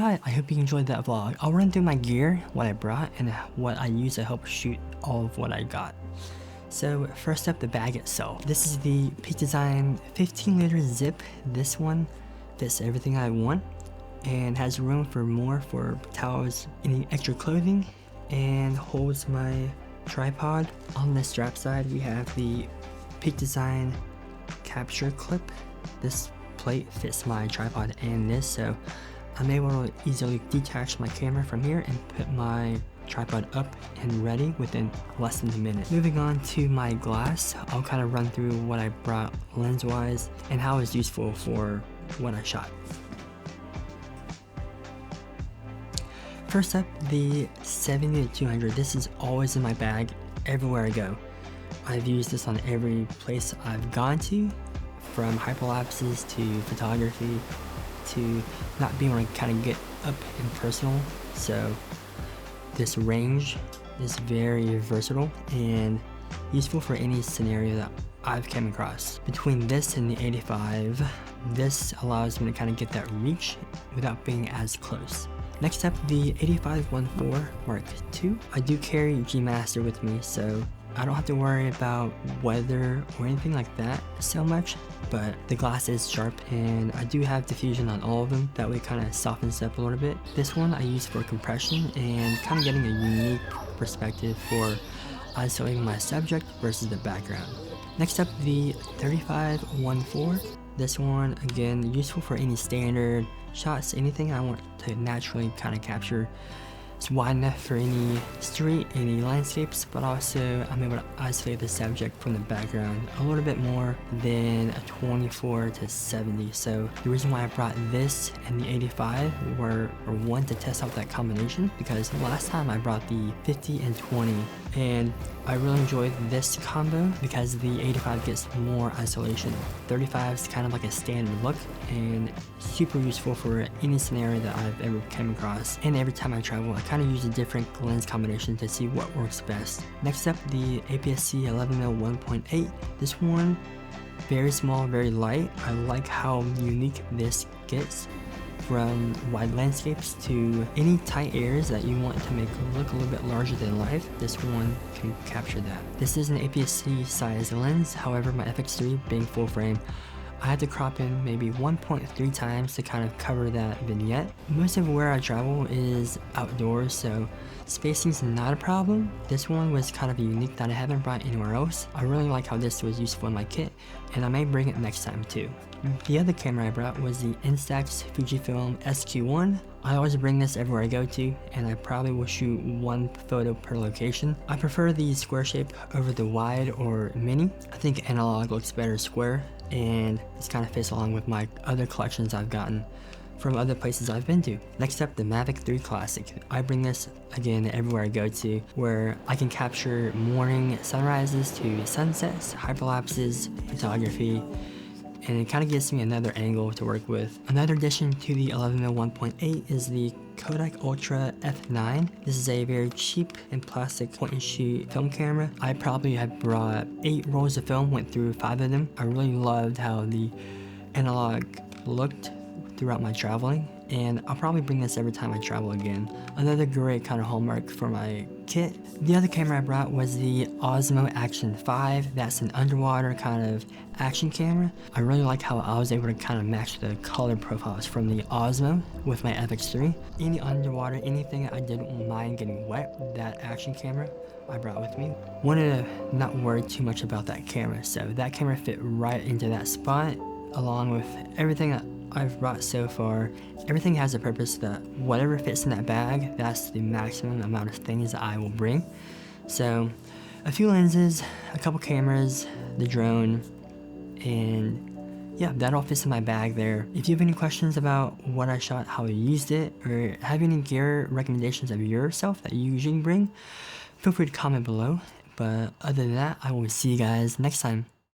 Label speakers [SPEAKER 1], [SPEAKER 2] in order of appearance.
[SPEAKER 1] Alright, I hope you enjoyed that vlog. I'll run through my gear, what I brought, and what I used to help shoot all of what I got. So first up, the bag itself. This is the Peak Design 15-liter zip. This one fits everything I want and has room for more for towels, any extra clothing, and holds my tripod. On the strap side, we have the Peak Design capture clip. This plate fits my tripod and this, so I'm able to easily detach my camera from here and put my tripod up and ready within less than a minute. Moving on to my glass, I'll kind of run through what I brought lens wise and how it's useful for what I shot. First up, the 70-200. This is always in my bag everywhere I go. I've used this on every place I've gone to, from hyperlapses to photography to not being able to kind of get up and personal. So this range is very versatile and useful for any scenario that I've come across. Between this and the 85, this allows me to kind of get that reach without being as close. Next up, the 85-1.4 Mark II. I do carry G Master with me, so I don't have to worry about weather or anything like that so much, but the glass is sharp and I do have diffusion on all of them. That way it kind of softens up a little bit. This one I use for compression and kind of getting a unique perspective for isolating my subject versus the background. Next up, the 35-1.4. This one, again, useful for any standard shots, anything I want to naturally kind of capture. It's wide enough for any street, any landscapes, but also I'm able to isolate the subject from the background a little bit more than a 24-70. So the reason why I brought this and the 85 were one, to test out that combination, because last time I brought the 50 and 20 and I really enjoyed this combo because the 85 gets more isolation. 35 is kind of like a standard look and super useful for any scenario that I've ever come across. And every time I travel, I kind of use a different lens combination to see what works best. Next up, the APS-C 11mm 1.8. This one, very small, very light. I like how unique this gets. From wide landscapes to any tight areas that you want to make look a little bit larger than life, this one can capture that. This is an APS-C size lens, however my FX3 being full frame, I had to crop in maybe 1.3 times to kind of cover that vignette. Most of where I travel is outdoors, so spacing's not a problem. This one was kind of unique that I haven't brought anywhere else. I really like how this was useful in my kit, and I may bring it next time too. The other camera I brought was the Instax Fujifilm SQ1. I always bring this everywhere I go to, and I probably will shoot one photo per location. I prefer the square shape over the wide or mini. I think analog looks better square, and this kind of fits along with my other collections I've gotten from other places I've been to. Next up, the Mavic 3 Classic. I bring this again everywhere I go to, where I can capture morning sunrises to sunsets, hyperlapses, photography, and it kind of gives me another angle to work with. Another addition to the 11mm 1.8 is the Kodak Ultra F9. This is a very cheap and plastic point and shoot film camera. I probably have brought 8 rolls of film, went through 5 of them. I really loved how the analog looked throughout my traveling, and I'll probably bring this every time I travel again. Another great kind of hallmark for my kit. The other camera I brought was the Osmo Action 5. That's an underwater kind of action camera. I really like how I was able to kind of match the color profiles from the Osmo with my FX3. Any underwater, anything I didn't mind getting wet, that action camera I brought with me. Wanted to not worry too much about that camera, so that camera fit right into that spot, along with everything that I've brought so far. Everything has a purpose that whatever fits in that bag, that's the maximum amount of things that I will bring. So a few lenses, a couple cameras, the drone, and yeah, that all fits in my bag there. If you have any questions about what I shot, how I used it, or have any gear recommendations of yourself that you usually bring, feel free to comment below. But other than that, I will see you guys next time.